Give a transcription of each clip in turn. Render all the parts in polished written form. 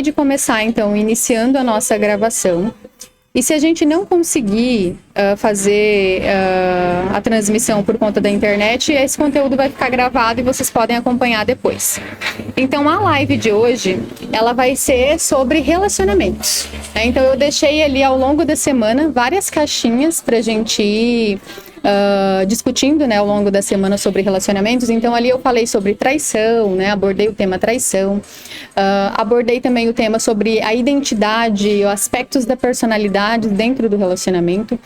De começar, então, iniciando a nossa gravação. E se a gente não conseguir fazer a transmissão por conta da internet, esse conteúdo vai ficar gravado e vocês podem acompanhar depois. Então, a live de hoje, ela vai ser sobre relacionamentos. Né? Então, eu deixei ali ao longo da semana várias caixinhas pra gente ir discutindo, né, ao longo da semana sobre relacionamentos. Então ali eu falei sobre traição, né, abordei o tema traição, abordei também o tema sobre a identidade, aspectos da personalidade dentro do relacionamento,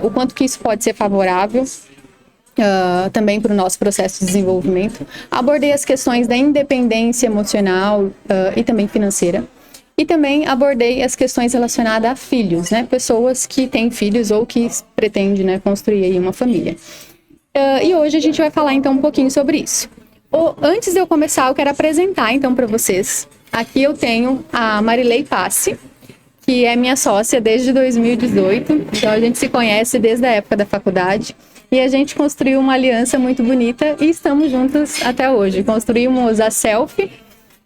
o quanto que isso pode ser favorável também para o nosso processo de desenvolvimento. Abordei as questões da independência emocional e também financeira. E também abordei as questões relacionadas a filhos, né? Pessoas que têm filhos ou que pretendem, né, construir aí uma família. E hoje a gente vai falar então um pouquinho sobre isso. Antes de eu começar, eu quero apresentar então para vocês. Aqui eu tenho a Marilei Passi, que é minha sócia desde 2018. Então a gente se conhece desde a época da faculdade. E a gente construiu uma aliança muito bonita e estamos juntas até hoje. Construímos a Selfie,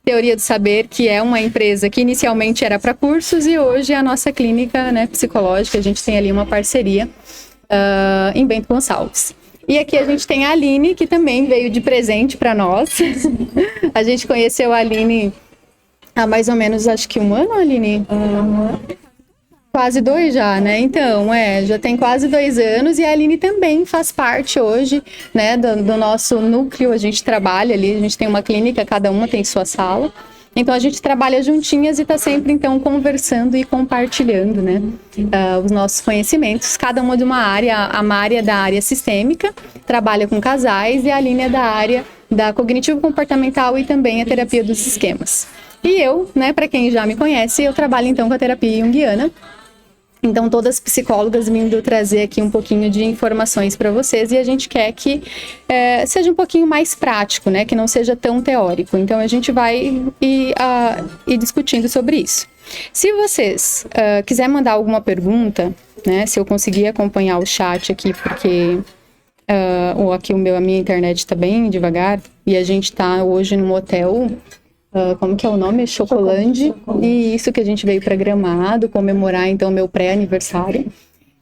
Teoria do Saber, que é uma empresa que inicialmente era para cursos e hoje é a nossa clínica, né, psicológica. A gente tem ali uma parceria em Bento Gonçalves. E aqui a gente tem a Aline, que também veio de presente para nós. A gente conheceu a Aline há mais ou menos, acho que um ano, Aline? Quase 2 já, né? Então, já tem quase 2 anos e a Aline também faz parte hoje, né, do nosso núcleo. A gente trabalha ali, a gente tem uma clínica, cada uma tem sua sala. Então, a gente trabalha juntinhas e tá sempre, então, conversando e compartilhando, né, os nossos conhecimentos. Cada uma de uma área, a Mari é da área sistêmica, trabalha com casais, e a Aline é da área da cognitivo-comportamental e também a terapia dos esquemas. E eu, né, para quem já me conhece, eu trabalho, então, com a terapia junguiana. Então, todas as psicólogas vindo trazer aqui um pouquinho de informações para vocês, e a gente quer que seja um pouquinho mais prático, né? Que não seja tão teórico. Então, a gente vai ir discutindo sobre isso. Se vocês quiserem mandar alguma pergunta, né? Se eu conseguir acompanhar o chat aqui, porque aqui a minha internet está bem devagar, e a gente está hoje num hotel... como que é o nome? Chocolande. E isso que a gente veio para Gramado comemorar então meu pré-aniversário.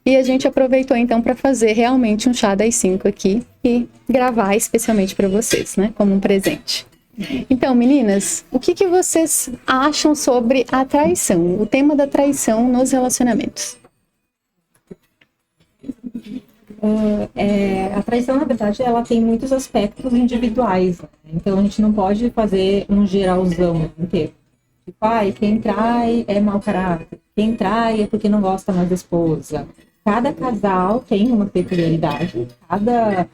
E a gente aproveitou então para fazer realmente um chá das 5 aqui e gravar especialmente para vocês, né? Como um presente. Então, meninas, o que vocês acham sobre a traição? O tema da traição nos relacionamentos? A traição, na verdade, ela tem muitos aspectos individuais, né? Então a gente não pode fazer um geralzão inteiro. Tipo, quem trai é mau caráter, quem trai é porque não gosta mais da esposa. Cada casal tem uma peculiaridade, cada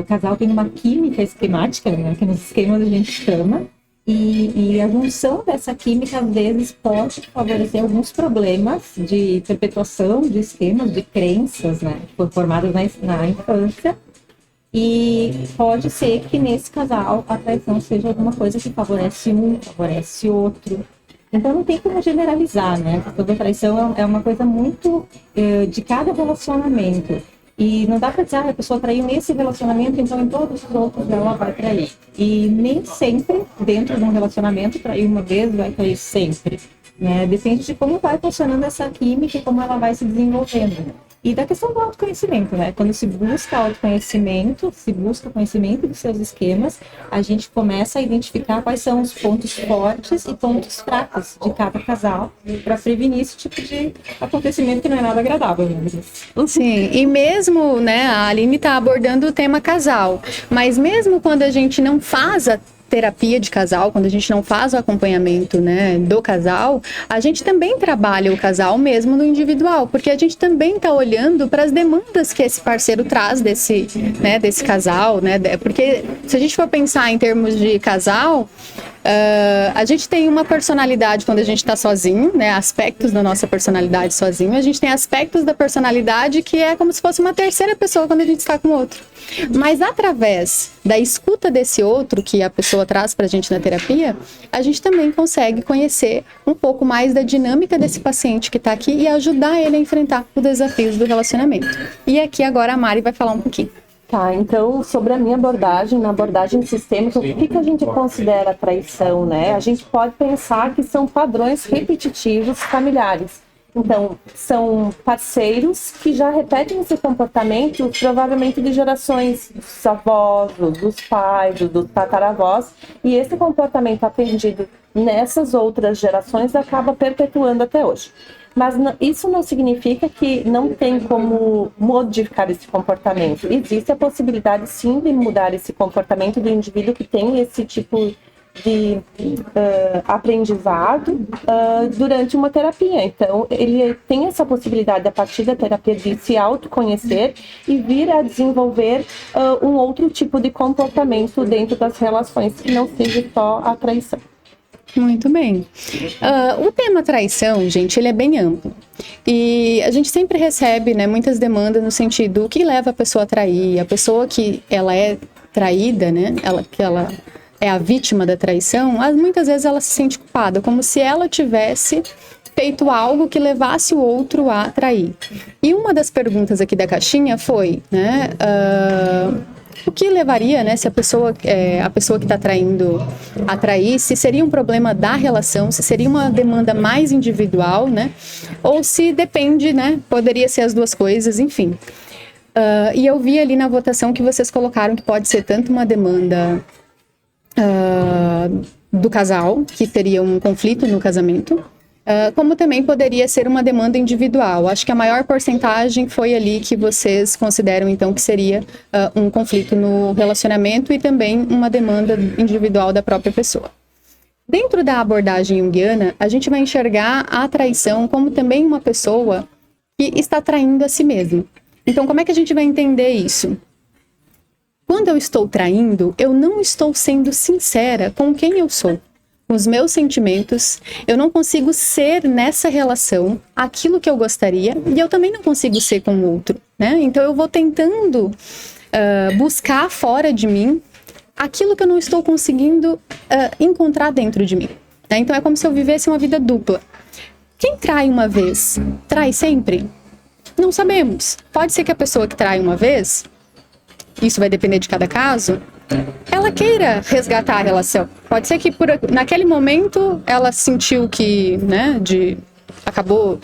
casal tem uma química esquemática, né, que nos esquemas a gente chama, e a junção dessa química, às vezes, pode favorecer alguns problemas de perpetuação de esquemas, de crenças, né, que foram formadas na infância. E pode ser que nesse casal a traição seja alguma coisa que favorece um, favorece outro. Então não tem como generalizar, né? Toda traição é uma coisa muito de cada relacionamento. E não dá para dizer, a pessoa traiu nesse relacionamento, então em todos os outros ela vai trair. E nem sempre, dentro de um relacionamento, trair uma vez vai trair sempre, né? Depende de como vai funcionando essa química e como ela vai se desenvolvendo. E da questão do autoconhecimento, né? Quando se busca autoconhecimento, se busca conhecimento dos seus esquemas, a gente começa a identificar quais são os pontos fortes e pontos fracos de cada casal para prevenir esse tipo de acontecimento que não é nada agradável, né? Sim, e mesmo, né, a Aline está abordando o tema casal, mas mesmo quando a gente não faz a terapia de casal, quando a gente não faz o acompanhamento, né, do casal, a gente também trabalha o casal mesmo no individual, porque a gente também está olhando para as demandas que esse parceiro traz desse casal, né, porque se a gente for pensar em termos de casal, a gente tem uma personalidade quando a gente está sozinho, né? Aspectos da nossa personalidade sozinho. A gente tem aspectos da personalidade que é como se fosse uma terceira pessoa quando a gente está com o outro. Mas através da escuta desse outro que a pessoa traz pra gente na terapia, a gente também consegue conhecer um pouco mais da dinâmica desse paciente que está aqui e ajudar ele a enfrentar os desafios do relacionamento. E aqui agora a Mari vai falar um pouquinho. Tá, então, sobre a minha abordagem, na abordagem sistêmica, o que a gente considera traição, né? A gente pode pensar que são padrões repetitivos familiares. Então, são parceiros que já repetem esse comportamento, provavelmente de gerações dos avós, dos pais, dos tataravós, e esse comportamento aprendido nessas outras gerações acaba perpetuando até hoje. Mas isso não significa que não tem como modificar esse comportamento. Existe a possibilidade, sim, de mudar esse comportamento do indivíduo que tem esse tipo de aprendizado durante uma terapia. Então, ele tem essa possibilidade, a partir da terapia, de se autoconhecer e vir a desenvolver um outro tipo de comportamento dentro das relações, que não seja só a traição. Muito bem. O tema traição, gente, ele é bem amplo. E a gente sempre recebe, né, muitas demandas no sentido, o que leva a pessoa a trair? A pessoa que ela é traída, né, que ela é a vítima da traição, muitas vezes ela se sente culpada, como se ela tivesse feito algo que levasse o outro a trair. E uma das perguntas aqui da caixinha foi, né, o que levaria, né, se a pessoa que está traindo a trair, se seria um problema da relação, se seria uma demanda mais individual, né, ou se depende, né, poderia ser as duas coisas, enfim. E eu vi ali na votação que vocês colocaram que pode ser tanto uma demanda do casal, que teria um conflito no casamento, como também poderia ser uma demanda individual. Acho que a maior porcentagem foi ali que vocês consideram, então, que seria um conflito no relacionamento e também uma demanda individual da própria pessoa. Dentro da abordagem junguiana, a gente vai enxergar a traição como também uma pessoa que está traindo a si mesma. Então, como é que a gente vai entender isso? Quando eu estou traindo, eu não estou sendo sincera com quem eu sou, com os meus sentimentos. Eu não consigo ser nessa relação aquilo que eu gostaria e eu também não consigo ser com o outro, né? Então eu vou tentando buscar fora de mim aquilo que eu não estou conseguindo encontrar dentro de mim, né? Então é como se eu vivesse uma vida dupla. Quem trai uma vez, trai sempre? Não sabemos. Pode ser que a pessoa que trai uma vez, isso vai depender de cada caso, ela queira resgatar a relação. Pode ser que naquele momento ela sentiu que, né, acabou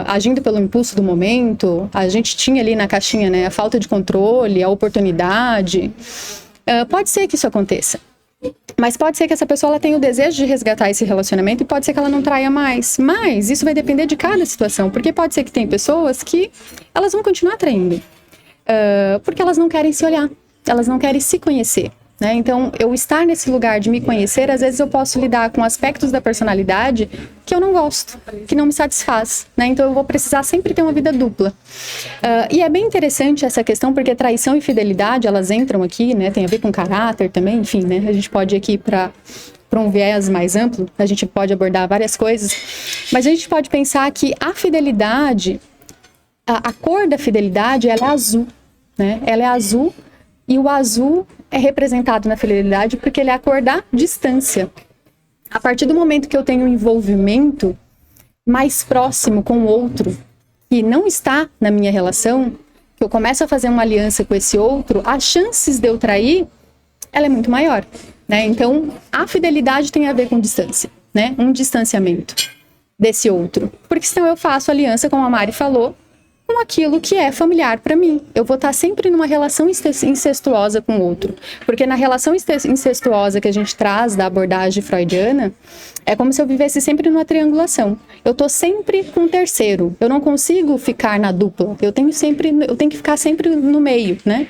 agindo pelo impulso do momento. A gente tinha ali na caixinha, né, a falta de controle, a oportunidade. Pode ser que isso aconteça. Mas pode ser que essa pessoa ela tenha o desejo de resgatar esse relacionamento e pode ser que ela não traia mais. Mas isso vai depender de cada situação, porque pode ser que tem pessoas que elas vão continuar traindo. Porque elas não querem se olhar, elas não querem se conhecer, né? Então, eu estar nesse lugar de me conhecer, às vezes eu posso lidar com aspectos da personalidade que eu não gosto, que não me satisfaz, né? Então, eu vou precisar sempre ter uma vida dupla. E é bem interessante essa questão, porque traição e fidelidade, elas entram aqui, né? Tem a ver com caráter também, enfim, né? A gente pode ir aqui para um viés mais amplo, a gente pode abordar várias coisas, mas a gente pode pensar que a fidelidade, a cor da fidelidade, ela é azul, né? Ela é azul e o azul é representado na fidelidade porque ele é a cor da distância. A partir do momento que eu tenho um envolvimento mais próximo com o outro, que não está na minha relação, que eu começo a fazer uma aliança com esse outro, as chances de eu trair, ela é muito maior, né? Então, a fidelidade tem a ver com distância, né? Um distanciamento desse outro. Porque senão eu faço aliança, como a Mari falou, com aquilo que é familiar para mim. Eu vou estar sempre numa relação incestuosa com o outro. Porque na relação incestuosa que a gente traz da abordagem freudiana, é como se eu vivesse sempre numa triangulação. Eu tô sempre com um terceiro. Eu não consigo ficar na dupla. Eu tenho que ficar sempre no meio, né?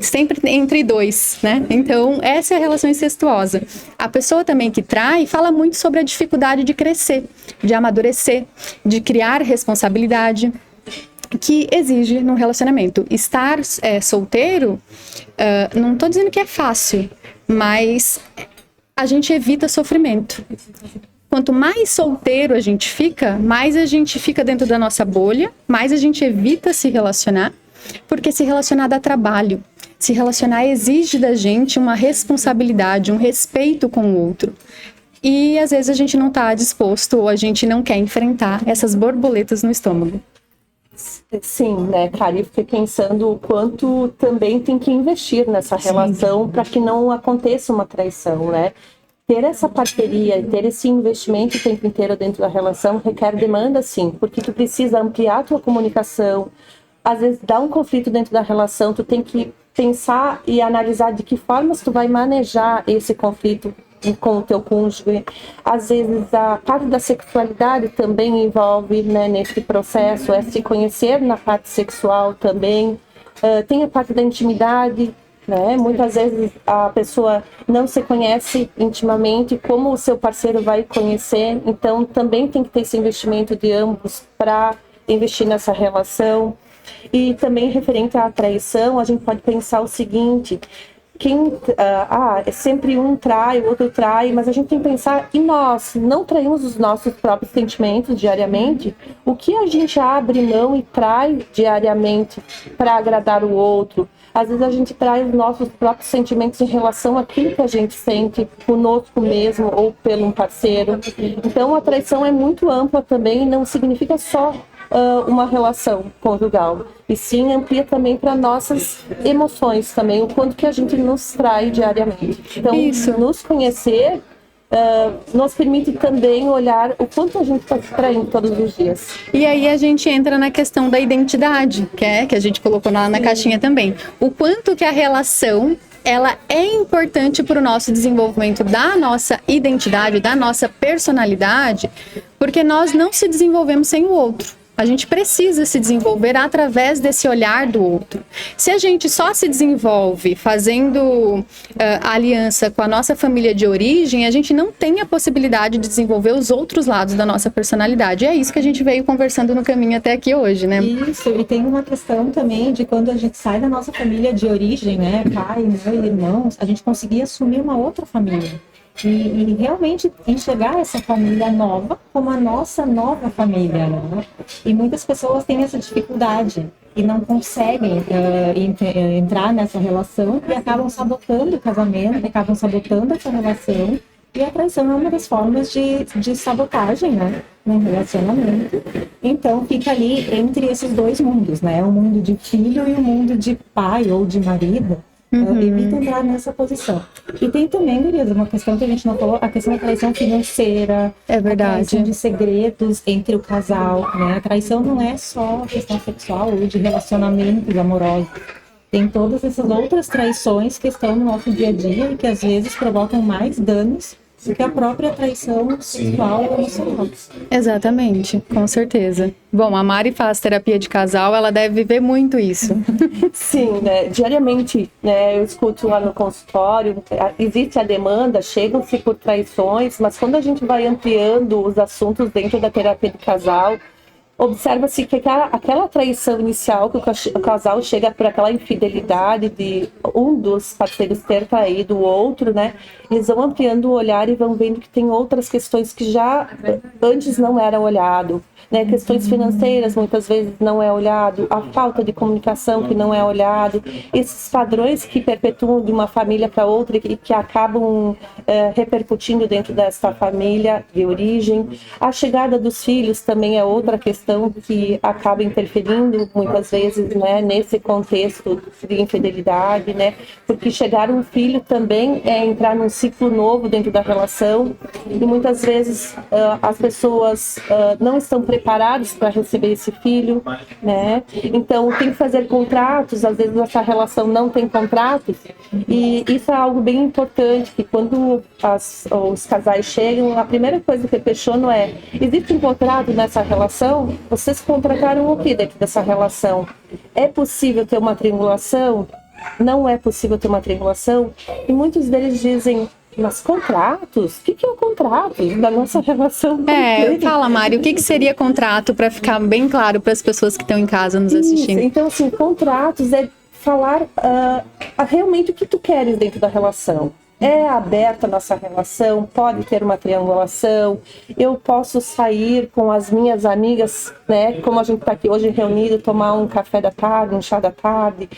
Sempre entre dois, né? Então, essa é a relação incestuosa. A pessoa também que trai fala muito sobre a dificuldade de crescer, de amadurecer, de criar responsabilidade, que exige num relacionamento. Estar solteiro, não estou dizendo que é fácil, mas a gente evita sofrimento. Quanto mais solteiro a gente fica, mais a gente fica dentro da nossa bolha, mais a gente evita se relacionar, porque se relacionar dá trabalho. Se relacionar exige da gente uma responsabilidade, um respeito com o outro. E às vezes a gente não está disposto ou a gente não quer enfrentar essas borboletas no estômago. Sim, né, cara, eu fiquei pensando o quanto também tem que investir nessa relação para que não aconteça uma traição, né? Ter essa parceria e ter esse investimento o tempo inteiro dentro da relação requer demanda, sim, porque tu precisa ampliar a tua comunicação. Às vezes dá um conflito dentro da relação, tu tem que pensar e analisar de que formas tu vai manejar esse conflito com o teu cônjuge. Às vezes a parte da sexualidade também envolve, né, nesse processo, é se conhecer na parte sexual também. Tem a parte da intimidade, né? Muitas vezes a pessoa não se conhece intimamente, como o seu parceiro vai conhecer, então também tem que ter esse investimento de ambos para investir nessa relação. E também referente à traição, a gente pode pensar o seguinte: é sempre um trai, o outro trai, mas a gente tem que pensar, e nós não traímos os nossos próprios sentimentos diariamente? O que a gente abre mão e trai diariamente para agradar o outro? Às vezes a gente trai os nossos próprios sentimentos em relação àquilo que a gente sente conosco mesmo ou pelo um parceiro. Então a traição é muito ampla também, não significa só uma relação conjugal, e sim amplia também para nossas emoções também, o quanto que a gente nos trai diariamente. Então, nos conhecer nos permite também olhar o quanto a gente está se traindo todos os dias. E aí a gente entra na questão da identidade, que a gente colocou na caixinha também. O quanto que a relação ela é importante para o nosso desenvolvimento da nossa identidade, da nossa personalidade, porque nós não se desenvolvemos sem o outro. A gente precisa se desenvolver através desse olhar do outro. Se a gente só se desenvolve fazendo aliança com a nossa família de origem, a gente não tem a possibilidade de desenvolver os outros lados da nossa personalidade. E é isso que a gente veio conversando no caminho até aqui hoje, né? Isso, e tem uma questão também de quando a gente sai da nossa família de origem, né? Pai, mãe, irmãos, a gente conseguir assumir uma outra família. E realmente enxergar essa família nova como a nossa nova família, né? E muitas pessoas têm essa dificuldade e não conseguem entrar nessa relação e acabam sabotando o casamento, acabam sabotando essa relação. E a traição é uma das formas de sabotagem, né? No relacionamento. Então fica ali entre esses dois mundos, né? O mundo de filho e o mundo de pai ou de marido. Evita entrar nessa posição. E tem também, gurias, uma questão que a gente não falou, a questão da traição financeira. É verdade. A traição de segredos entre o casal, né? A traição não é só questão sexual ou de relacionamentos amorosos. Tem todas essas outras traições que estão no nosso dia a dia e que às vezes provocam mais danos do que a própria traição sexual ou emocional. Exatamente, com certeza. Bom, a Mari faz terapia de casal, ela deve viver muito isso. Sim, né? Diariamente, né, eu escuto lá no consultório, existe a demanda, chegam-se por traições, mas quando a gente vai ampliando os assuntos dentro da terapia de casal, observa-se que aquela traição inicial, que o casal chega por aquela infidelidade de um dos parceiros ter traído o outro, né? Eles vão ampliando o olhar e vão vendo que tem outras questões que já antes não eram olhado, né? Questões financeiras muitas vezes não é olhado, a falta de comunicação que não é olhado, esses padrões que perpetuam de uma família para outra e que acabam repercutindo dentro dessa família de origem. A chegada dos filhos também é outra questão que acaba interferindo muitas vezes, né, nesse contexto de infidelidade, né, porque chegar um filho também é entrar num ciclo novo dentro da relação e muitas vezes as pessoas não estão preparadas para receber esse filho, né, então tem que fazer contratos, às vezes essa relação não tem contratos e isso é algo bem importante, que quando os casais chegam, a primeira coisa que eu questiono é: existe um contrato nessa relação? Vocês contrataram o que dentro dessa relação? É possível ter uma triangulação? Não é possível ter uma triangulação? E muitos deles dizem: mas contratos? O que é o contrato da nossa relação? Fala, Mari, o que seria contrato, para ficar bem claro para as pessoas que estão em casa nos assistindo? Isso, então, assim, contratos é falar realmente o que tu queres dentro da relação. É aberta a nossa relação, pode ter uma triangulação, eu posso sair com as minhas amigas, né, como a gente está aqui hoje reunido, tomar um café da tarde, um chá da tarde,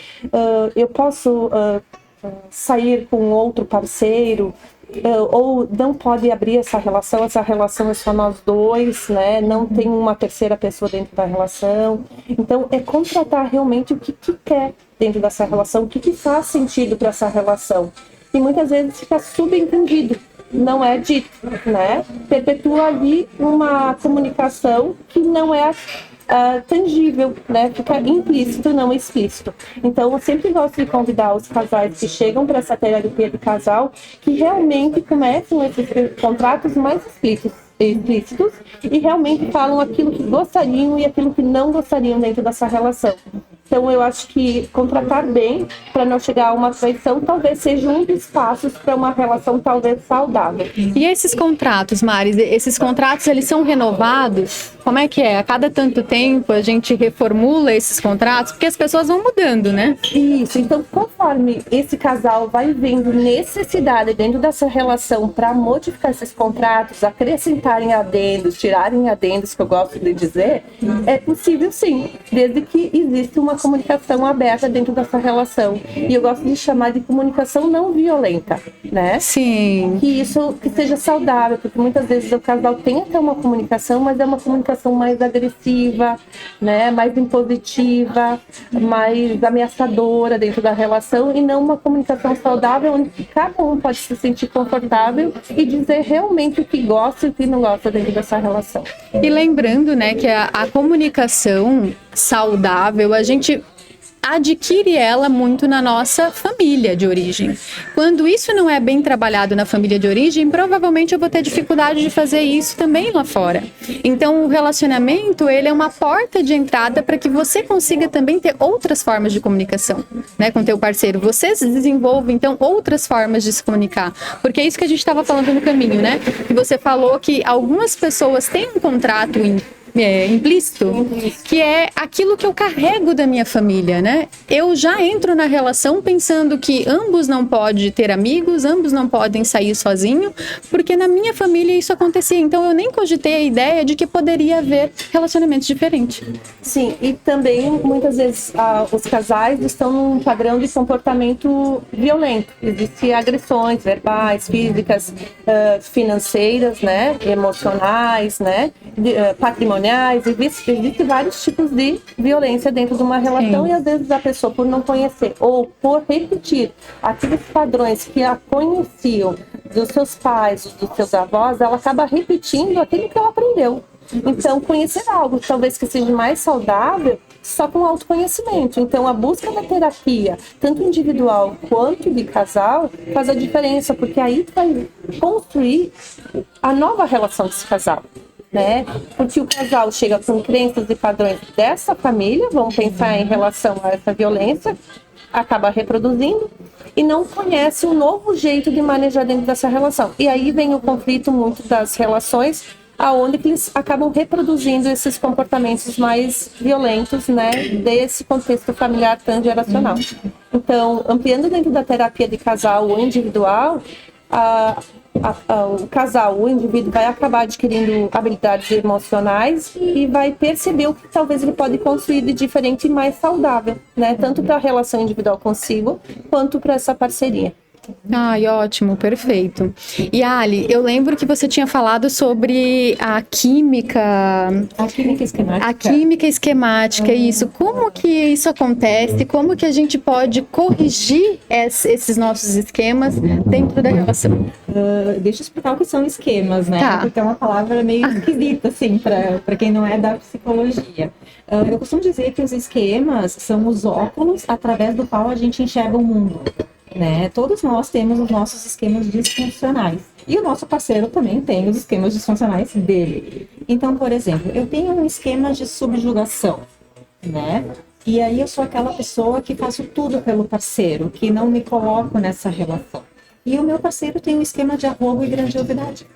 eu posso sair com outro parceiro, ou não pode abrir essa relação é só nós dois, né? Não tem uma terceira pessoa dentro da relação. Então, é contratar realmente o que quer dentro dessa relação, o que faz sentido para essa relação. E muitas vezes fica subentendido, não é dito, né? Perpetua ali uma comunicação que não é tangível, né? Fica implícito, não explícito. Então, eu sempre gosto de convidar os casais que chegam para essa terapia de casal que realmente começam esses contratos mais explícitos e realmente falam aquilo que gostariam e aquilo que não gostariam dentro dessa relação. Então, eu acho que contratar bem para não chegar a uma traição talvez seja um dos passos para uma relação talvez saudável. E esses contratos, Maris, esses contratos, eles são renovados? Como é que é? A cada tanto tempo a gente reformula esses contratos? Porque as pessoas vão mudando, né? Isso. Então, conforme esse casal vai vendo necessidade dentro dessa relação para modificar esses contratos, acrescentarem adendos, tirarem adendos, que eu gosto de dizer, é possível sim, desde que exista uma comunicação aberta dentro dessa relação. E eu gosto de chamar de comunicação não violenta, né? Sim. Que seja saudável, porque muitas vezes o casal tem até uma comunicação, mas é uma comunicação mais agressiva, né? Mais impositiva, mais ameaçadora dentro da relação, e não uma comunicação saudável, onde cada um pode se sentir confortável e dizer realmente o que gosta e o que não gosta dentro dessa relação. E lembrando, né, que a comunicação saudável, a gente adquire ela muito na nossa família de origem. Quando isso não é bem trabalhado na família de origem, provavelmente eu vou ter dificuldade de fazer isso também lá fora. Então, o relacionamento, ele é uma porta de entrada para que você consiga também ter outras formas de comunicação, né, com teu parceiro. Você desenvolve, então, outras formas de se comunicar. Porque é isso que a gente estava falando no caminho, né? Que você falou que algumas pessoas têm um contrato implícito, que é aquilo que eu carrego da minha família, né? Eu já entro na relação pensando que ambos não podem ter amigos, ambos não podem sair sozinhos, porque na minha família isso acontecia. Então eu nem cogitei a ideia de que poderia haver relacionamentos diferentes. Sim, e também muitas vezes os casais estão num padrão de comportamento violento. Existem agressões verbais, físicas, financeiras, né? Emocionais, né? Patrimoniais. Existem vários tipos de violência dentro de uma relação. Sim. E às vezes a pessoa, por não conhecer ou por repetir aqueles padrões que a conheciam dos seus pais, dos seus avós, ela acaba repetindo aquilo que ela aprendeu. Então, conhecer algo talvez que seja mais saudável só com autoconhecimento. Então, a busca da terapia, tanto individual quanto de casal, faz a diferença, porque aí tu vai construir a nova relação desse casal. Né? Porque o casal chega com crenças e padrões dessa família, vamos pensar em relação a essa violência, acaba reproduzindo e não conhece um novo jeito de manejar dentro dessa relação. E aí vem o conflito muito das relações, aonde eles acabam reproduzindo esses comportamentos mais violentos, né, desse contexto familiar transgeracional. Então, ampliando dentro da terapia de casal ou individual, o casal, o indivíduo vai acabar adquirindo habilidades emocionais e vai perceber o que talvez ele pode construir de diferente e mais saudável, né? Tanto para a relação individual consigo, quanto para essa parceria. Ai, ótimo, perfeito. E Ali, eu lembro que você tinha falado sobre a química esquemática. A química esquemática, isso. Como que isso acontece? Como que a gente pode corrigir esses nossos esquemas dentro da relação? Deixa eu explicar o que são esquemas, né? Tá. Porque é uma palavra meio esquisita, assim, para quem não é da psicologia. Eu costumo dizer que os esquemas são os óculos através do qual a gente enxerga o mundo. Né? Todos nós temos os nossos esquemas disfuncionais. E o nosso parceiro também tem os esquemas disfuncionais dele. Então, por exemplo, eu tenho um esquema de subjugação, né? E aí eu sou aquela pessoa que faço tudo pelo parceiro, que não me coloco nessa relação. E o meu parceiro tem um esquema de arrobo e grandiosidade,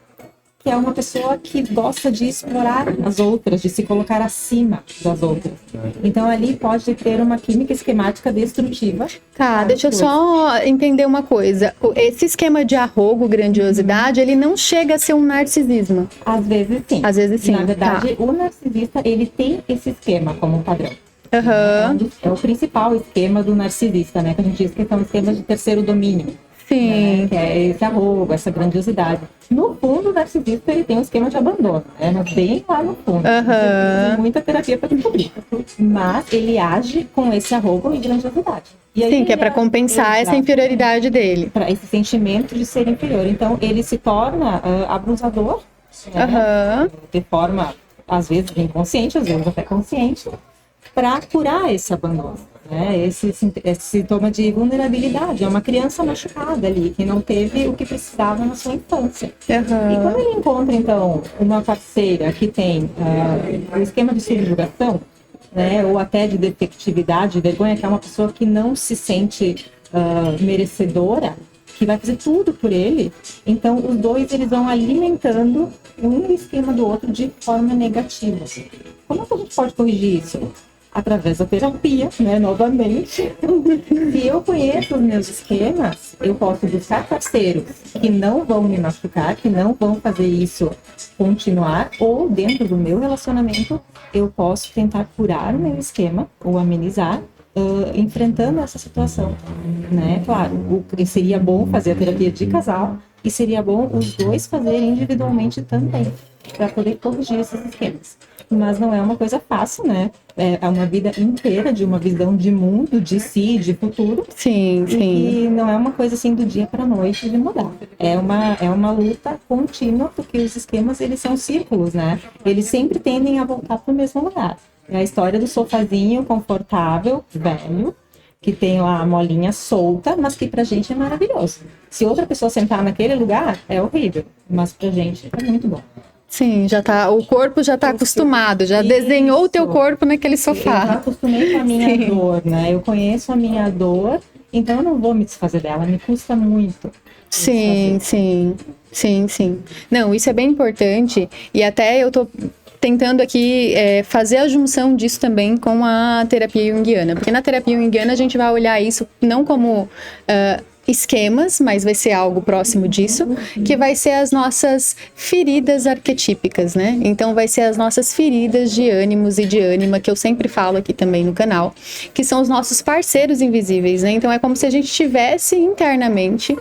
que é uma pessoa que gosta de explorar as outras, de se colocar acima das outras. Então, ali pode ter uma química esquemática destrutiva. Tá, deixa eu só entender uma coisa. Esse esquema de arrogo, grandiosidade, ele não chega a ser um narcisismo? Às vezes, sim. Às vezes, sim. Na verdade, o narcisista, ele tem esse esquema como padrão. Uhum. É o principal esquema do narcisista, né? Que a gente diz que são esquemas de terceiro domínio. Sim. Né? Que é esse arrobo, essa grandiosidade. No fundo, o narcisista ele tem um esquema de abandono, né? Mas bem lá no fundo. Precisa de muita terapia para descobrir. Mas ele age com esse arrobo e grandiosidade. E aí Sim, que é para compensar essa inferioridade dele. Para esse sentimento de ser inferior. Então, ele se torna abusador, né? De forma, às vezes, inconsciente, às vezes até consciente, para curar esse abandono. Né? Esse sintoma de vulnerabilidade. É uma criança machucada ali, que não teve o que precisava na sua infância. E quando ele encontra, então, uma parceira que tem o esquema de subjugação, né, ou até de defectividade, vergonha, que é uma pessoa que não se sente merecedora, que vai fazer tudo por ele, então os dois eles vão alimentando um esquema do outro de forma negativa. Como é que a gente pode corrigir isso? Através da terapia, né, novamente. Se eu conheço os meus esquemas, eu posso buscar parceiros que não vão me machucar, que não vão fazer isso continuar, ou dentro do meu relacionamento, eu posso tentar curar o meu esquema, ou amenizar, enfrentando essa situação, né? Claro, seria bom fazer a terapia de casal, e seria bom os dois fazerem individualmente também, para poder corrigir esses esquemas. Mas não é uma coisa fácil, né? É uma vida inteira de uma visão de mundo, de si, de futuro. Sim, sim. E não é uma coisa assim do dia para a noite de mudar. É uma luta contínua, porque os esquemas, eles são círculos, né? Eles sempre tendem a voltar para o mesmo lugar. É a história do sofazinho confortável, velho, que tem lá a molinha solta, mas que pra gente é maravilhoso. Se outra pessoa sentar naquele lugar, é horrível. Mas pra gente é muito bom. Sim, o corpo já está acostumado, já desenhou o teu corpo naquele sofá. Eu já acostumei com a minha dor, né? Eu conheço a minha dor, então eu não vou me desfazer dela, me custa muito. Sim. Não, isso é bem importante, e até eu tô tentando aqui fazer a junção disso também com a terapia junguiana, porque na terapia junguiana a gente vai olhar isso não como esquemas, mas vai ser algo próximo disso, que vai ser as nossas feridas arquetípicas, né? Então vai ser as nossas feridas de ânimos e de ânima, que eu sempre falo aqui também no canal, que são os nossos parceiros invisíveis, né? Então é como se a gente tivesse internamente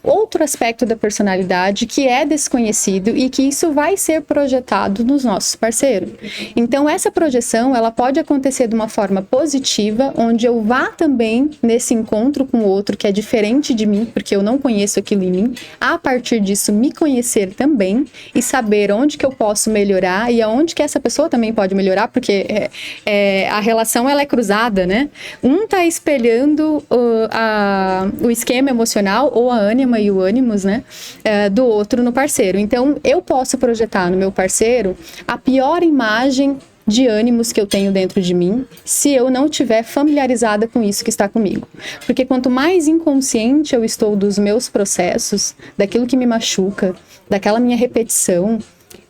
outro aspecto da personalidade que é desconhecido e que isso vai ser projetado nos nossos parceiros. Então essa projeção, ela pode acontecer de uma forma positiva, onde eu vá também nesse encontro com o outro que é diferente de mim, porque eu não conheço aquilo em mim, a partir disso me conhecer também e saber onde que eu posso melhorar e aonde que essa pessoa também pode melhorar, porque a relação ela é cruzada, né? Um tá espelhando o esquema emocional ou a ânima e o ânimos, né, do outro no parceiro. Então, eu posso projetar no meu parceiro a pior imagem de ânimos que eu tenho dentro de mim, se eu não estiver familiarizada com isso que está comigo. Porque quanto mais inconsciente eu estou dos meus processos, daquilo que me machuca, daquela minha repetição,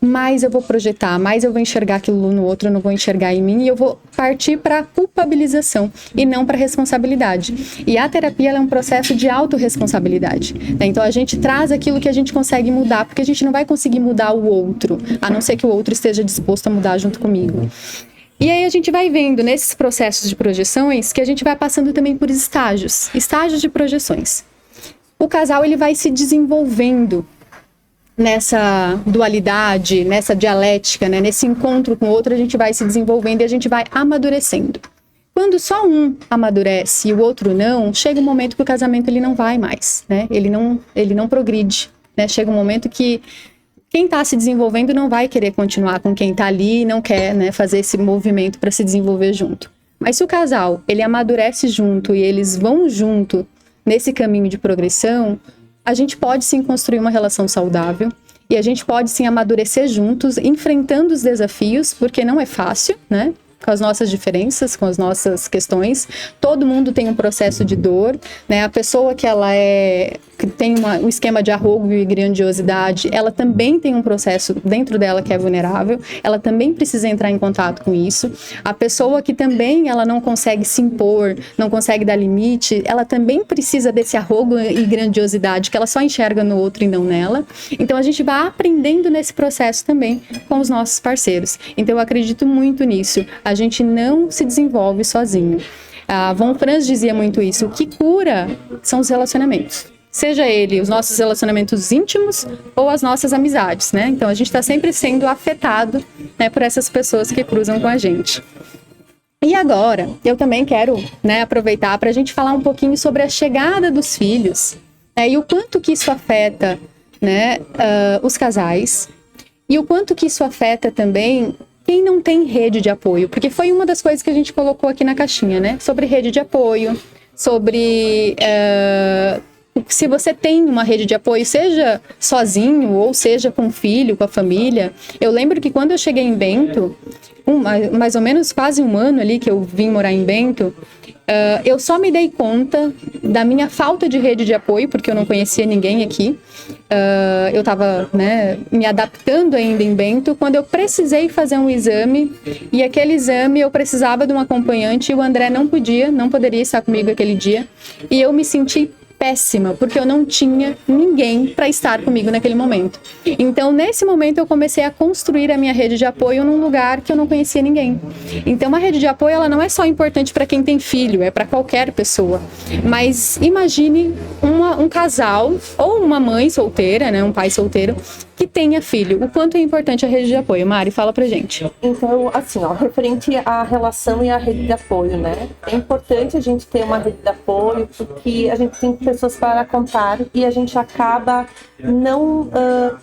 mais eu vou projetar, mais eu vou enxergar aquilo no outro, eu não vou enxergar em mim, e eu vou partir para a culpabilização e não para a responsabilidade. E a terapia ela é um processo de autorresponsabilidade, né? Então a gente traz aquilo que a gente consegue mudar, porque a gente não vai conseguir mudar o outro, a não ser que o outro esteja disposto a mudar junto comigo. E aí a gente vai vendo nesses processos de projeções que a gente vai passando também por estágios de projeções. O casal ele vai se desenvolvendo nessa dualidade, nessa dialética, né? Nesse encontro com o outro, a gente vai se desenvolvendo e a gente vai amadurecendo. Quando só um amadurece e o outro não, chega um momento que o casamento ele não vai mais, né? Ele não progride, né? Chega um momento que quem está se desenvolvendo não vai querer continuar com quem está ali e não quer, né, fazer esse movimento para se desenvolver junto. Mas se o casal ele amadurece junto e eles vão junto nesse caminho de progressão, a gente pode sim construir uma relação saudável e a gente pode sim amadurecer juntos, enfrentando os desafios, porque não é fácil, né? Com as nossas diferenças, com as nossas questões. Todo mundo tem um processo de dor, né? A pessoa que tem um esquema de arrogo e grandiosidade, ela também tem um processo dentro dela que é vulnerável, ela também precisa entrar em contato com isso. A pessoa que também ela não consegue se impor, não consegue dar limite, ela também precisa desse arrogo e grandiosidade que ela só enxerga no outro e não nela. Então a gente vai aprendendo nesse processo também com os nossos parceiros. Então eu acredito muito nisso. A gente não se desenvolve sozinho. A Von Franz dizia muito isso, o que cura são os relacionamentos. Seja ele os nossos relacionamentos íntimos ou as nossas amizades, né? Então a gente está sempre sendo afetado, né, por essas pessoas que cruzam com a gente. E agora, eu também quero, né, aproveitar para a gente falar um pouquinho sobre a chegada dos filhos, né, e o quanto que isso afeta, né, os casais, e o quanto que isso afeta também quem não tem rede de apoio, porque foi uma das coisas que a gente colocou aqui na caixinha, né, sobre rede de apoio, sobre se você tem uma rede de apoio, seja sozinho ou seja com o filho, com a família. Eu lembro que quando eu cheguei em Bento, mais ou menos quase um ano ali que eu vim morar em Bento, eu só me dei conta da minha falta de rede de apoio, porque eu não conhecia ninguém aqui. Eu estava, né, me adaptando ainda em Bento, quando eu precisei fazer um exame, e aquele exame eu precisava de um acompanhante, e o André não poderia estar comigo aquele dia, e eu me senti péssima, porque eu não tinha ninguém para estar comigo naquele momento. Então, nesse momento, eu comecei a construir a minha rede de apoio num lugar que eu não conhecia ninguém. Então, a rede de apoio, ela não é só importante para quem tem filho, é para qualquer pessoa. Mas imagine um casal, ou uma mãe solteira, né, um pai solteiro, que tenha filho. O quanto é importante a rede de apoio? Mari, fala pra gente. Então, assim, referente à relação e à rede de apoio, né? É importante a gente ter uma rede de apoio, porque a gente tem pessoas para contar e a gente acaba não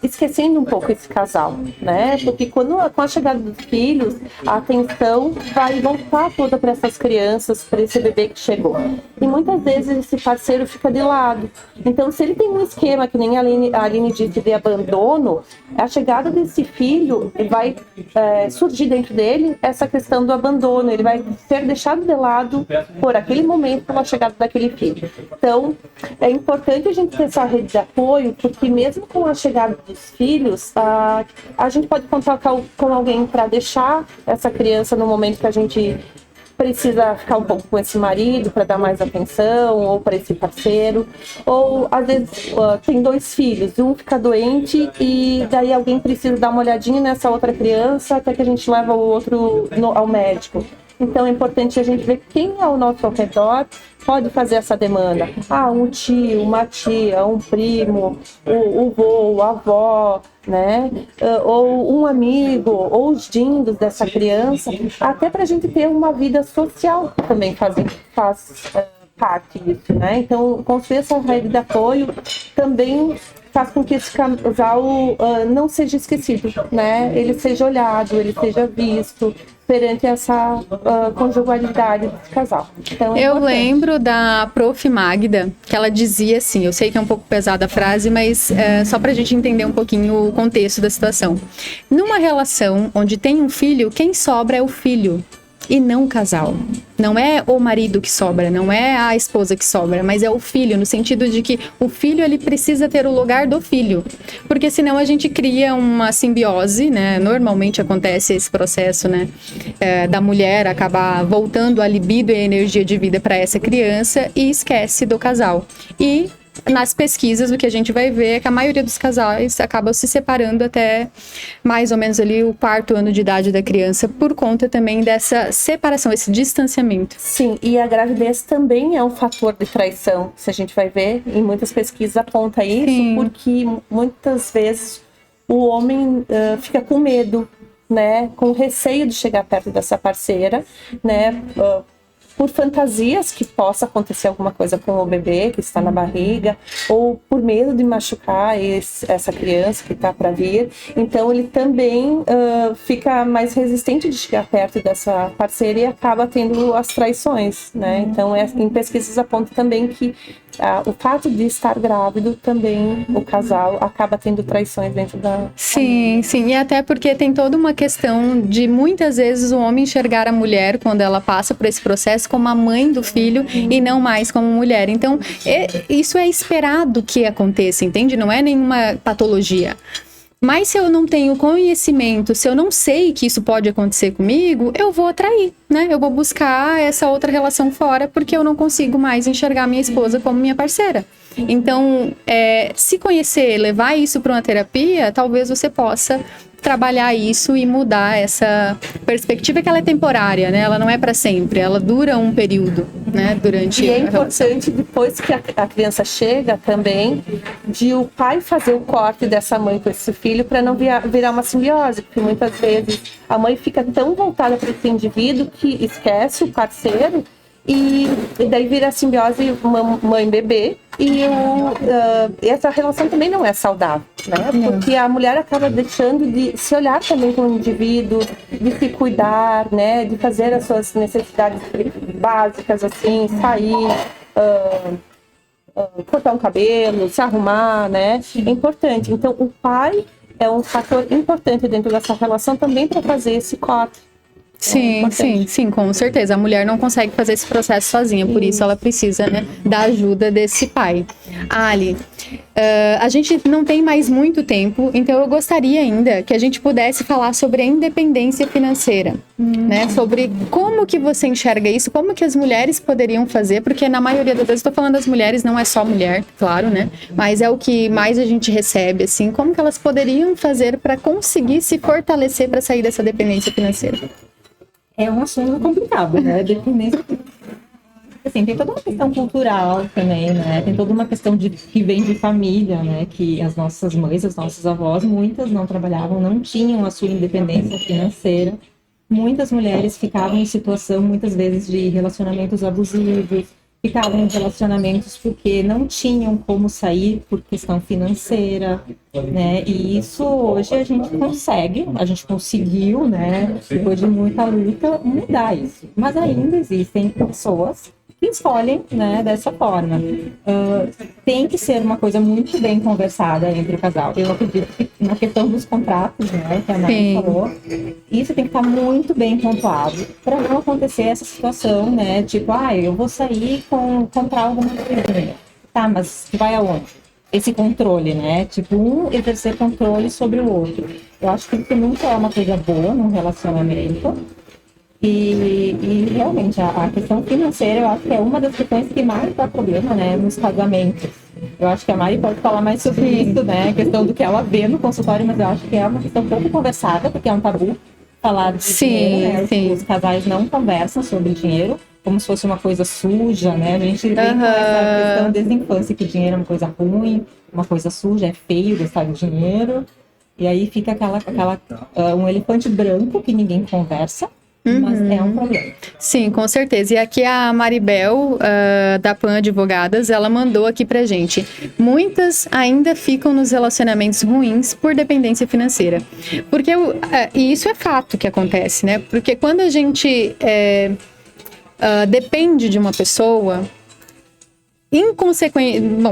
esquecendo um pouco esse casal, né? Porque com a chegada dos filhos, a atenção vai voltar toda para essas crianças, para esse bebê que chegou. E muitas vezes esse parceiro fica de lado. Então, se ele tem um esquema, que nem a Aline disse, de abandono, a chegada desse filho vai surgir dentro dele essa questão do abandono. Ele vai ser deixado de lado por aquele momento, pela chegada daquele filho. Então, é importante a gente ter essa rede de apoio, porque mesmo com a chegada dos filhos, a gente pode contar com alguém para deixar essa criança no momento que a gente precisa ficar um pouco com esse marido para dar mais atenção, ou para esse parceiro, ou às vezes tem 2 filhos, um fica doente e daí alguém precisa dar uma olhadinha nessa outra criança até que a gente leva o outro ao médico. Então é importante a gente ver quem ao nosso redor pode fazer essa demanda. Um tio, uma tia, um primo, o vô, a avó, né? Ou um amigo, ou os dindos dessa criança, até para a gente ter uma vida social também faz parte disso, né? Então, construir essa rede de apoio também faz com que esse casal não seja esquecido, né? Ele seja olhado, ele seja visto perante essa conjugalidade desse casal. Então, eu lembro da Prof. Magda, que ela dizia assim, eu sei que é um pouco pesada a frase, mas só pra gente entender um pouquinho o contexto da situação. Numa relação onde tem um filho, quem sobra é o filho e não o casal. Não é o marido que sobra, não é a esposa que sobra, mas é o filho, no sentido de que o filho, ele precisa ter o lugar do filho, porque senão a gente cria uma simbiose, né? Normalmente acontece esse processo, né? Da mulher acabar voltando a libido e a energia de vida para essa criança e esquece do casal. E nas pesquisas, o que a gente vai ver é que a maioria dos casais acabam se separando até mais ou menos ali o 4º ano de idade da criança, por conta também dessa separação, esse distanciamento. Sim, e a gravidez também é um fator de traição, se a gente vai ver, em muitas pesquisas aponta isso. Sim. Porque muitas vezes o homem fica com medo, né, com receio de chegar perto dessa parceira, né, por fantasias que possa acontecer alguma coisa com o bebê que está na barriga, ou por medo de machucar essa criança que está para vir. Então ele também fica mais resistente de chegar perto dessa parceira e acaba tendo as traições, né? Então em pesquisas aponta também que o fato de estar grávido também, o casal acaba tendo traições dentro da Sim, sim, e até porque tem toda uma questão de muitas vezes o homem enxergar a mulher, quando ela passa por esse processo, como a mãe do filho e não mais como mulher. Então, isso é esperado que aconteça, entende? Não é nenhuma patologia. Mas se eu não tenho conhecimento, se eu não sei que isso pode acontecer comigo, eu vou atrair, né? Eu vou buscar essa outra relação fora, porque eu não consigo mais enxergar minha esposa como minha parceira. Então, se conhecer, levar isso para uma terapia, talvez você possa trabalhar isso e mudar essa perspectiva que ela é temporária, né? Ela não é para sempre, ela dura um período, né? Durante E é a relação. importante, depois que a criança chega também, de o pai fazer o corte dessa mãe com esse filho para não virar uma simbiose, porque muitas vezes a mãe fica tão voltada para esse indivíduo que esquece o parceiro e daí vira a simbiose mãe-bebê e essa relação também não é saudável, né? Porque a mulher acaba deixando de se olhar também como um indivíduo, de se cuidar, né? De fazer as suas necessidades básicas, assim, sair, cortar um cabelo, se arrumar, né? É importante. Então, o pai é um fator importante dentro dessa relação também para fazer esse corte. Sim, com certeza. A mulher não consegue fazer esse processo sozinha, por isso ela precisa, né, da ajuda desse pai. Ali, a gente não tem mais muito tempo, então eu gostaria ainda que a gente pudesse falar sobre a independência financeira, né? Sobre como que você enxerga isso, como que as mulheres poderiam fazer, porque na maioria das vezes, estou falando das mulheres, não é só mulher, claro, né? Mas é o que mais a gente recebe, assim, como que elas poderiam fazer para conseguir se fortalecer para sair dessa dependência financeira? É um assunto complicado, né? Dependência. Assim, tem toda uma questão cultural também, né? Tem toda uma questão que vem de família, né? Que as nossas mães, as nossas avós, muitas não trabalhavam, não tinham a sua independência financeira. Muitas mulheres ficavam em situação, muitas vezes, de relacionamentos abusivos, ficavam em relacionamentos porque não tinham como sair por questão financeira, né? E isso hoje a gente conseguiu, né? Depois de muita luta, mudar isso. Mas ainda existem pessoas que escolhem, né, dessa forma. Tem que ser uma coisa muito bem conversada entre o casal. Eu acredito que na questão dos contratos, né, que a Mari falou, isso tem que estar muito bem pontuado para não acontecer essa situação, né, tipo, eu vou sair comprar alguma coisa. Tá, mas tu vai aonde? Esse controle, né, tipo, um exercer controle sobre o outro. Eu acho que isso nunca é uma coisa boa num relacionamento. E realmente, a questão financeira, eu acho que é uma das questões que mais dá problema, né, nos casamentos. Eu acho que a Mari pode falar mais sobre isso, né, a questão do que ela vê no consultório, mas eu acho que é uma questão pouco conversada, porque é um tabu falar de dinheiro, né? Os casais não conversam sobre dinheiro, como se fosse uma coisa suja, né, a gente vem com essa questão desde a infância, que o dinheiro é uma coisa ruim, uma coisa suja, é feio gastar dinheiro, e aí fica um elefante branco que ninguém conversa. Mas é um problema. Sim, com certeza. E aqui a Maribel, da PAN Advogadas, ela mandou aqui pra gente. Muitas ainda ficam nos relacionamentos ruins por dependência financeira. Porque, e isso é fato que acontece, né? Porque quando a gente depende de uma pessoa,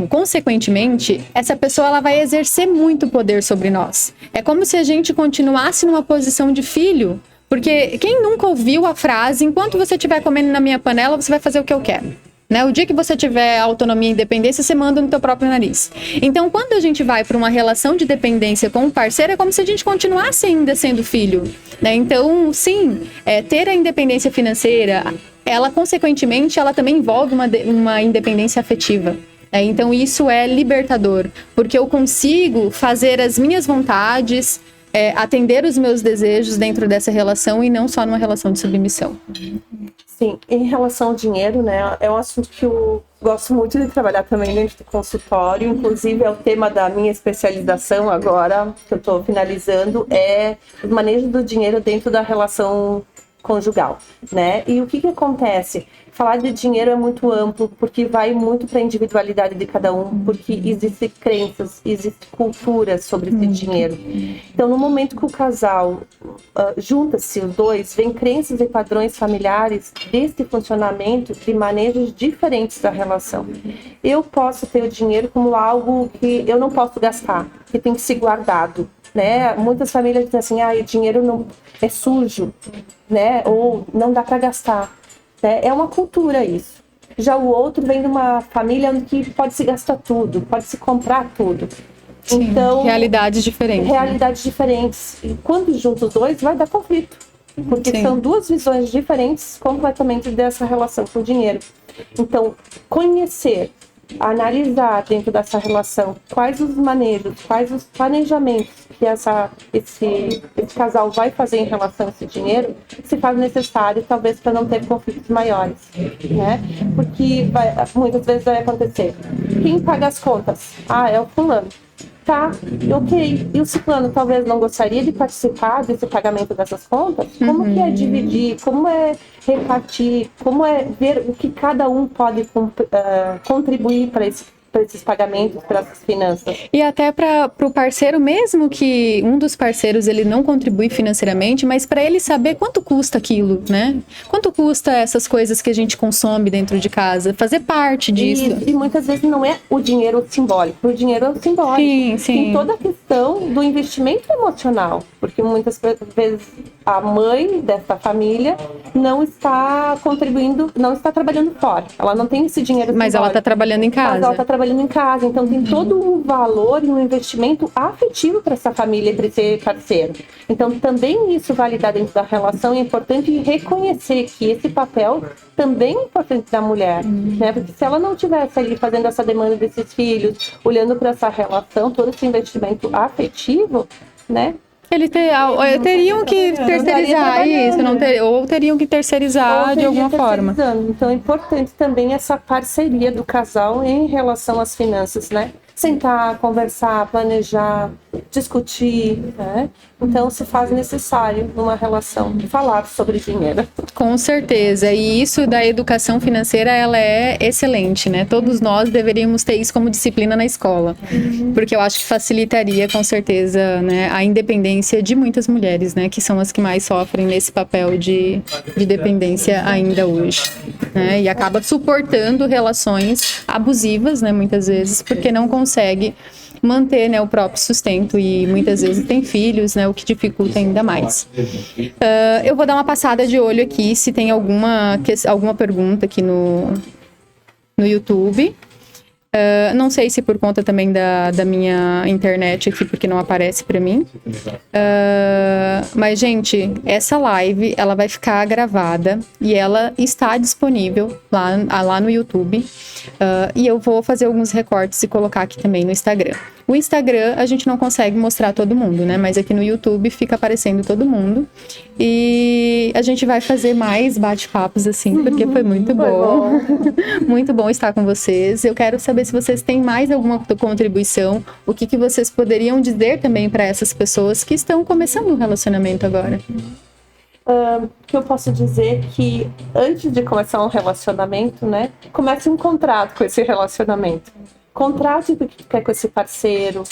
consequentemente, essa pessoa ela vai exercer muito poder sobre nós. É como se a gente continuasse numa posição de filho. Porque quem nunca ouviu a frase, enquanto você estiver comendo na minha panela, você vai fazer o que eu quero. Né? O dia que você tiver autonomia e independência, você manda no teu próprio nariz. Então, quando a gente vai para uma relação de dependência com um parceiro, é como se a gente continuasse ainda sendo filho. Né? Então, sim, ter a independência financeira, ela, consequentemente, ela também envolve uma independência afetiva. Então, isso é libertador, porque eu consigo fazer as minhas vontades, atender os meus desejos dentro dessa relação e não só numa relação de submissão. Sim, em relação ao dinheiro, né, é um assunto que eu gosto muito de trabalhar também dentro do consultório, inclusive é o tema da minha especialização agora, que eu estou finalizando, é o manejo do dinheiro dentro da relação conjugal, né? E o que acontece? Falar de dinheiro é muito amplo, porque vai muito para a individualidade de cada um, porque existem crenças, existem culturas sobre esse dinheiro. Então, no momento que o casal junta-se, os dois, vem crenças e padrões familiares desse funcionamento de maneiras diferentes da relação. Eu posso ter o dinheiro como algo que eu não posso gastar, que tem que ser guardado. Né? Muitas famílias dizem assim, o dinheiro não é sujo, né? Ou não dá para gastar. Né? É uma cultura isso. Já o outro vem de uma família onde pode se gastar tudo, pode se comprar tudo. Sim, então, realidades diferentes. Realidades diferentes. E quando juntam os dois, vai dar conflito. Porque são duas visões diferentes completamente dessa relação com o dinheiro. Então, conhecer analisar dentro dessa relação quais os maneiros, quais os planejamentos que esse casal vai fazer em relação a esse dinheiro, se faz necessário, talvez para não ter conflitos maiores, né? Porque muitas vezes vai acontecer. Quem paga as contas? É o fulano. Tá, ok. E o ciclano talvez não gostaria de participar desse pagamento dessas contas? Como que é dividir? Como é repartir? Como é ver o que cada um pode contribuir para esses pagamentos, para essas finanças? E até para o parceiro, mesmo que um dos parceiros ele não contribui financeiramente, mas para ele saber quanto custa aquilo, né? Quanto custa essas coisas que a gente consome dentro de casa, fazer parte disso. E muitas vezes não é o dinheiro simbólico, o dinheiro é o simbólico. Sim, sim. Tem toda a questão do investimento emocional, porque muitas vezes a mãe dessa família não está contribuindo, não está trabalhando fora. Ela não tem esse dinheiro simbólico. Mas ela está trabalhando em casa. Mas ela está trabalhando em casa, então tem todo um valor e um investimento afetivo para essa família e para esse parceiro. Então também isso vale dar dentro da relação, é importante reconhecer que esse papel também é importante da mulher, né? Porque se ela não estivesse ali fazendo essa demanda desses filhos, olhando para essa relação, todo esse investimento afetivo, né? Teriam que terceirizar isso, ou teriam que terceirizar de alguma forma. Então é importante também essa parceria do casal em relação às finanças, né? Sentar, conversar, planejar, discutir, né? Então se faz necessário numa relação falar sobre dinheiro. Com certeza, e isso da educação financeira, ela é excelente, né? Todos nós deveríamos ter isso como disciplina na escola, porque eu acho que facilitaria com certeza, né, a independência de muitas mulheres, né, que são as que mais sofrem nesse papel de dependência ainda hoje, né? E acaba suportando relações abusivas, né, muitas vezes, porque não consegue manter, né, o próprio sustento e muitas vezes tem filhos, né, o que dificulta ainda mais. Eu vou dar uma passada de olho aqui se tem alguma pergunta aqui no YouTube. Não sei se por conta também da minha internet aqui, porque não aparece para mim. Mas, gente, essa live, ela vai ficar gravada e ela está disponível lá no YouTube. E eu vou fazer alguns recortes e colocar aqui também no Instagram. O Instagram, a gente não consegue mostrar todo mundo, né? Mas aqui no YouTube fica aparecendo todo mundo. E a gente vai fazer mais bate-papos assim, porque foi muito bom. Muito bom estar com vocês. Eu quero saber se vocês têm mais alguma contribuição, o que vocês poderiam dizer também para essas pessoas que estão começando um relacionamento agora. Que eu posso dizer que antes de começar um relacionamento, né, comece um contrato com esse relacionamento. Contrate o que quer com esse parceiro,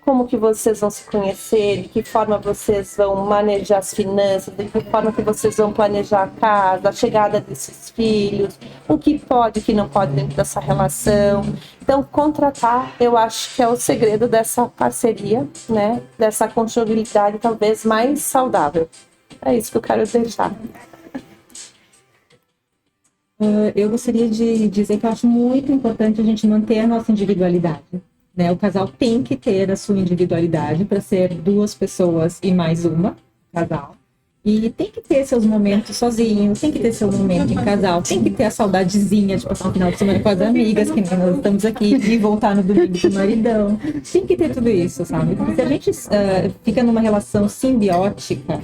como que vocês vão se conhecer, de que forma vocês vão manejar as finanças, de que forma que vocês vão planejar a casa, a chegada desses filhos, o que pode e o que não pode dentro dessa relação. Então, contratar, eu acho que é o segredo dessa parceria, né, dessa conjugabilidade talvez mais saudável. É isso que eu quero deixar. Eu gostaria de dizer que eu acho muito importante a gente manter a nossa individualidade, né? O casal tem que ter a sua individualidade para ser duas pessoas e mais uma, casal. E tem que ter seus momentos sozinho, tem que ter seu momento em casal, tem que ter a saudadezinha de passar um final de semana com as amigas, que nós estamos aqui, e voltar no domingo com o maridão. Tem que ter tudo isso, sabe? Porque se a gente fica numa relação simbiótica,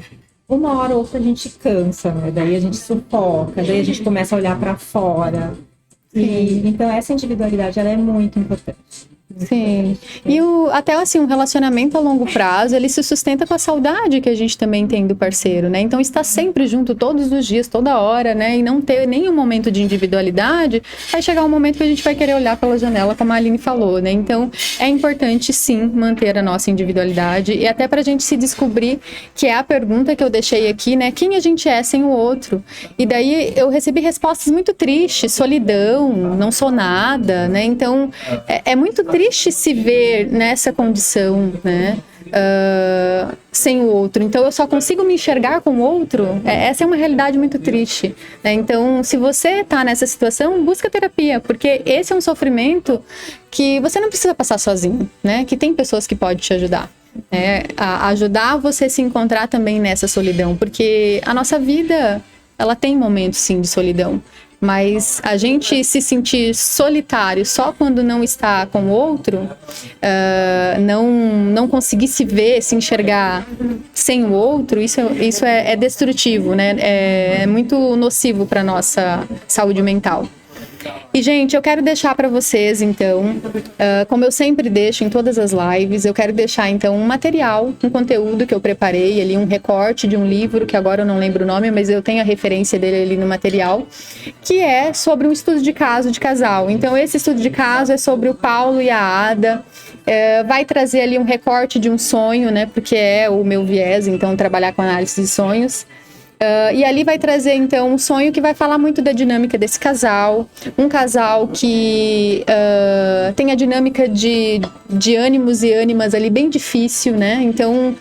uma hora ou outra a gente cansa, né? Daí a gente sufoca, daí a gente começa a olhar para fora. Então essa individualidade, ela é muito importante. Sim. E até assim, um relacionamento a longo prazo, ele se sustenta com a saudade que a gente também tem do parceiro, né? Então, estar sempre junto todos os dias, toda hora, né? E não ter nenhum momento de individualidade, vai chegar um momento que a gente vai querer olhar pela janela, como a Aline falou, né? Então, é importante, sim, manter a nossa individualidade e até pra gente se descobrir, que é a pergunta que eu deixei aqui, né? Quem a gente é sem o outro? E daí, eu recebi respostas muito tristes, solidão, não sou nada, né? Então, é muito triste se ver nessa condição, né, sem o outro. Então eu só consigo me enxergar com o outro. Essa é uma realidade muito triste, né? Então, se você está nessa situação, busca terapia, porque esse é um sofrimento que você não precisa passar sozinho, né? Que tem pessoas que podem te ajudar. A ajudar você a se encontrar também nessa solidão, porque a nossa vida, ela tem momentos sim de solidão. Mas a gente se sentir solitário só quando não está com o outro, não conseguir se ver, se enxergar sem o outro, isso é destrutivo, né? É muito nocivo para nossa saúde mental. E, gente, eu quero deixar para vocês, então, como eu sempre deixo em todas as lives, eu quero deixar, então, um material, um conteúdo que eu preparei ali, um recorte de um livro, que agora eu não lembro o nome, mas eu tenho a referência dele ali no material, que é sobre um estudo de caso de casal. Então, esse estudo de caso é sobre o Paulo e a Ada, vai trazer ali um recorte de um sonho, né, porque é o meu viés, então, trabalhar com análise de sonhos. E ali vai trazer, então, um sonho que vai falar muito da dinâmica desse casal. Um casal que tem a dinâmica de ânimos e ânimas ali bem difícil, né? Então,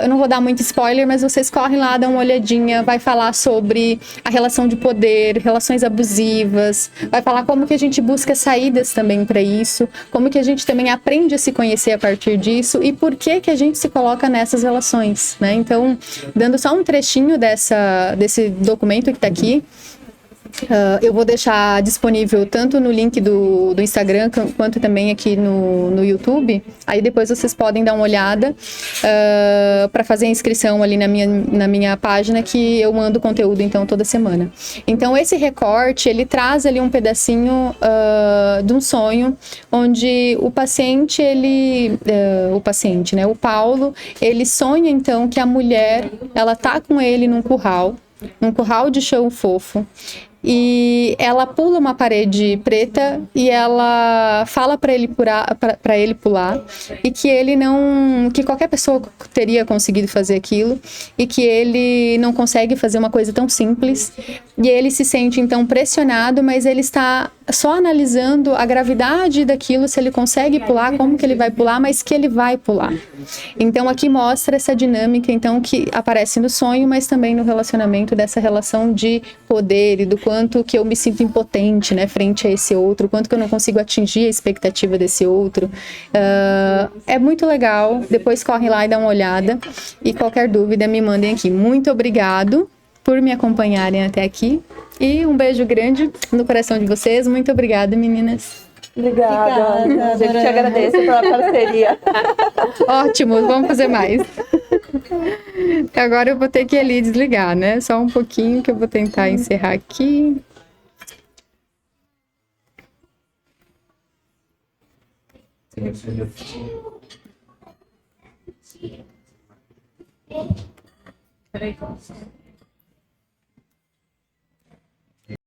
eu não vou dar muito spoiler, mas vocês correm lá, dão uma olhadinha. Vai falar sobre a relação de poder, relações abusivas. Vai falar como que a gente busca saídas também para isso. Como que a gente também aprende a se conhecer a partir disso. E por que que a gente se coloca nessas relações, né? Então, dando só um trechinho desse documento que está aqui, eu vou deixar disponível tanto no link do Instagram quanto também aqui no YouTube. Aí depois vocês podem dar uma olhada para fazer a inscrição ali na minha página, que eu mando conteúdo então toda semana. Então esse recorte, ele traz ali um pedacinho de um sonho onde o paciente, o Paulo, ele sonha então que a mulher, ela tá com ele num curral de chão fofo, e ela pula uma parede preta e ela fala para ele pular, e que qualquer pessoa teria conseguido fazer aquilo, e que ele não consegue fazer uma coisa tão simples, e ele se sente então pressionado, mas ele está só analisando a gravidade daquilo, se ele consegue pular, como que ele vai pular, mas que ele vai pular. Então aqui mostra essa dinâmica então que aparece no sonho, mas também no relacionamento, dessa relação de poder e do quanto que eu me sinto impotente, né, frente a esse outro, quanto que eu não consigo atingir a expectativa desse outro. É muito legal, depois corre lá e dá uma olhada, e qualquer dúvida me mandem aqui. Muito obrigado por me acompanharem até aqui, e um beijo grande no coração de vocês. Muito obrigada, meninas. Obrigada. A gente te agradece pela parceria. Ótimo, vamos fazer mais. Agora eu vou ter que ir ali desligar, né? Só um pouquinho que eu vou tentar encerrar aqui. Peraí,